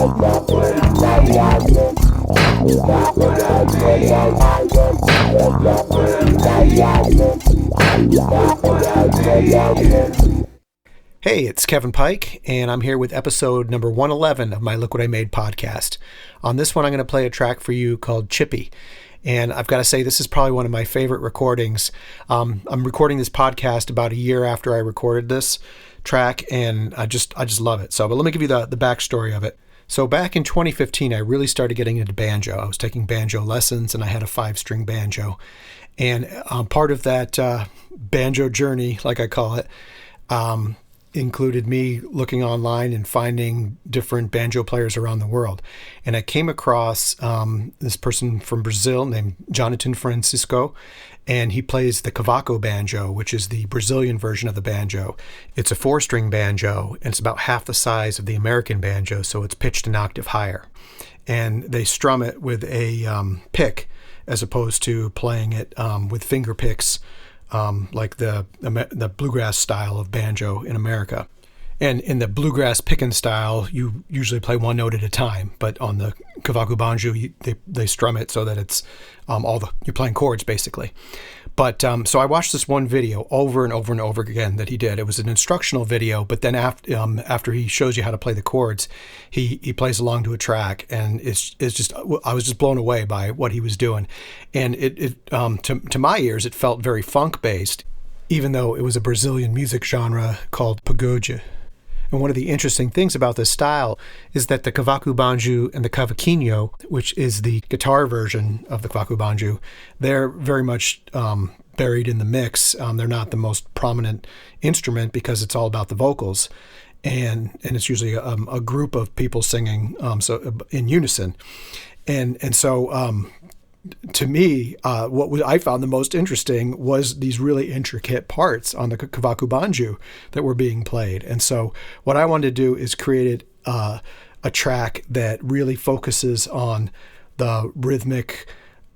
Hey, it's Kevin Pike, and I'm here with episode number 111 of my Look What I Made podcast. On this one, I'm going to play a track for you called Chippy. And I've got to say, this is probably one of my favorite recordings. I'm recording this podcast about a year after I recorded this track, and I just love it. But let me give you the backstory of it. So back in 2015, I really started getting into banjo. I was taking banjo lessons, and I had a 5-string banjo. And part of that banjo journey, like I call it, included me looking online and finding different banjo players around the world. And I came across this person from Brazil named Jonathan Francisco, and he plays the cavaco banjo, which is the Brazilian version of the banjo. It's a 4-string banjo, and it's about half the size of the American banjo, so it's pitched an octave higher. And they strum it with a pick as opposed to playing it with finger picks, like the bluegrass style of banjo in America. And in the bluegrass picking style, you usually play one note at a time, but on the cavaco banjo, they strum it so that it's you're playing chords basically. But so I watched this one video over and over and over again that he did. It was an instructional video, but then after he shows you how to play the chords, he plays along to a track, and it's just, I was just blown away by what he was doing. And to my ears, it felt very funk based, even though it was a Brazilian music genre called pagode. And one of the interesting things about this style is that the cavaco banjo and the cavaquinho, which is the guitar version of the cavaco banjo, they're very much buried in the mix. They're not the most prominent instrument because it's all about the vocals. And it's usually a group of people singing so in unison. And so to me, what I found the most interesting was these really intricate parts on the cavaco banjo that were being played. And so what I wanted to do is create a track that really focuses on the rhythmic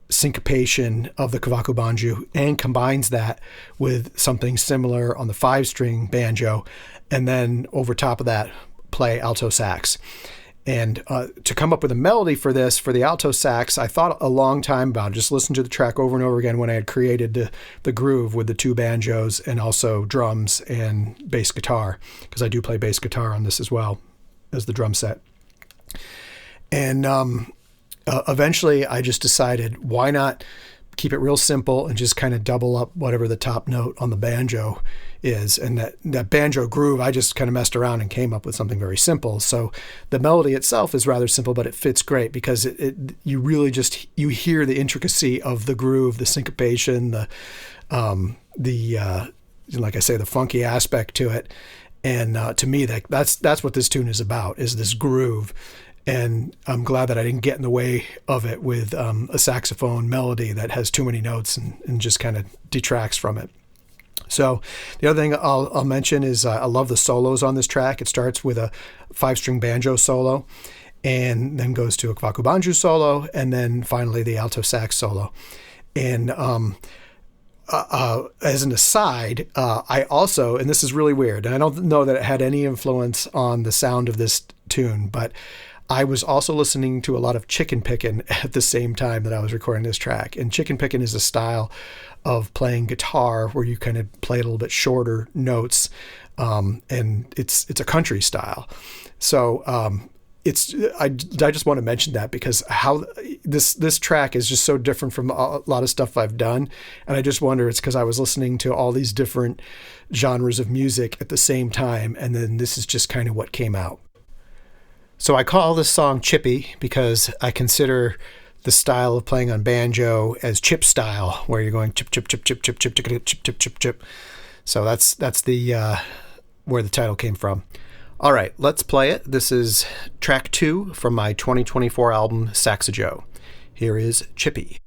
syncopation of the cavaco banjo and combines that with something similar on the 5-string banjo, and then over top of that play alto sax. And to come up with a melody for the alto sax, I thought a long time about it. Just listened to the track over and over again when I had created the groove with the 2 banjos and also drums and bass guitar, because I do play bass guitar on this as well as the drum set. And eventually I just decided, why not keep it real simple and just kind of double up whatever the top note on the banjo is. And that banjo groove, I just kind of messed around and came up with something very simple. So the melody itself is rather simple, but it fits great because you really just, you hear the intricacy of the groove, the syncopation, like I say, the funky aspect to it. And to me, that's what this tune is about, is this groove. And I'm glad that I didn't get in the way of it with a saxophone melody that has too many notes and just kind of detracts from it. So the other thing I'll mention is I love the solos on this track. It starts with a 5-string banjo solo, and then goes to a cavaco banjo solo, and then finally the alto sax solo. And as an aside, I also, and this is really weird, and I don't know that it had any influence on the sound of this tune, but I was also listening to a lot of chicken picking at the same time that I was recording this track. And chicken picking is a style of playing guitar where you kind of play a little bit shorter notes, and it's a country style. So I just want to mention that because how this track is just so different from a lot of stuff I've done, and I just wonder it's because I was listening to all these different genres of music at the same time, and then this is just kind of what came out. So I call this song Chippy because I consider the style of playing on banjo as chip style, where you're going chip chip chip chip chip chip chip chip chip chip chip. So that's the where the title came from. All right, let's play it. This is track 2 from my 2024 album Saxajo. Here is Chippy.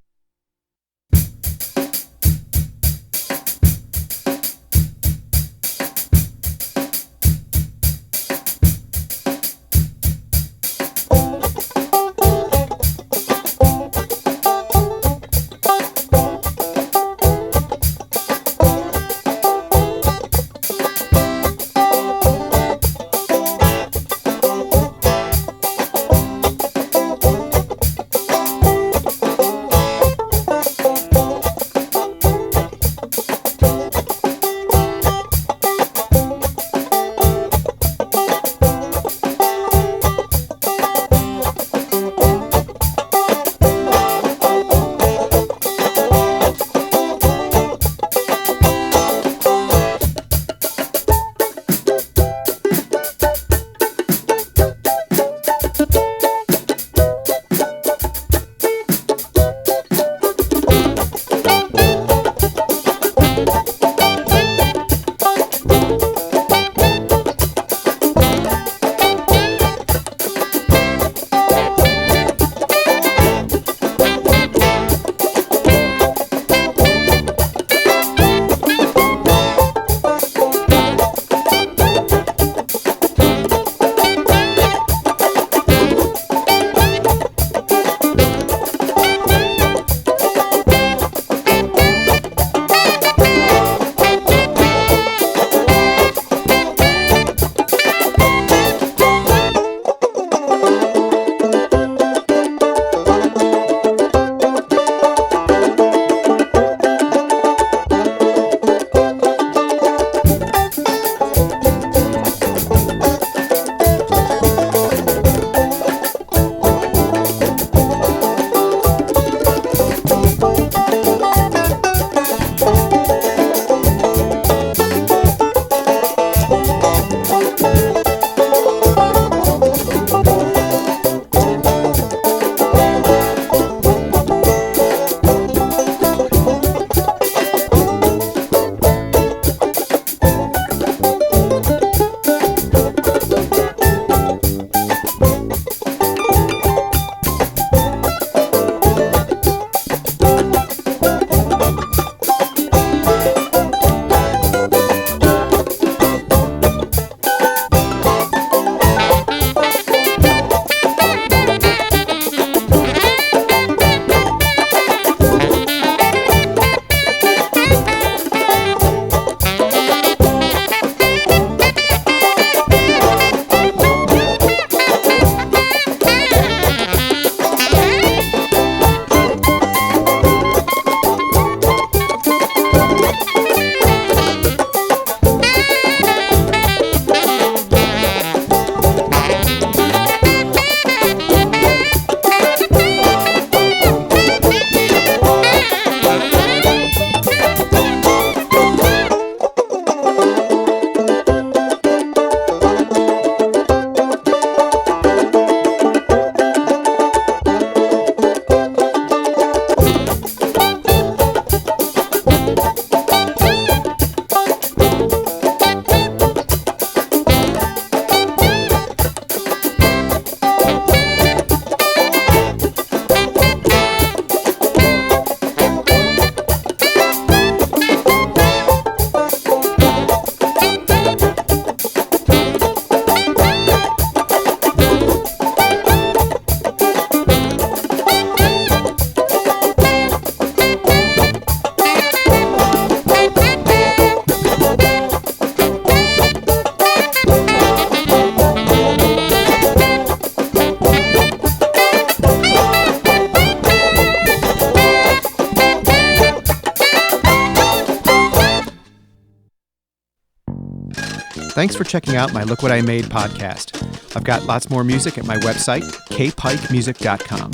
Thanks for checking out my Look What I Made podcast. I've got lots more music at my website, kpikemusic.com.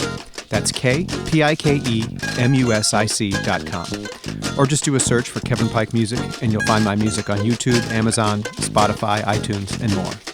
That's KPIKEMUSIC.com. Or just do a search for Kevin Pike Music, and you'll find my music on YouTube, Amazon, Spotify, iTunes, and more.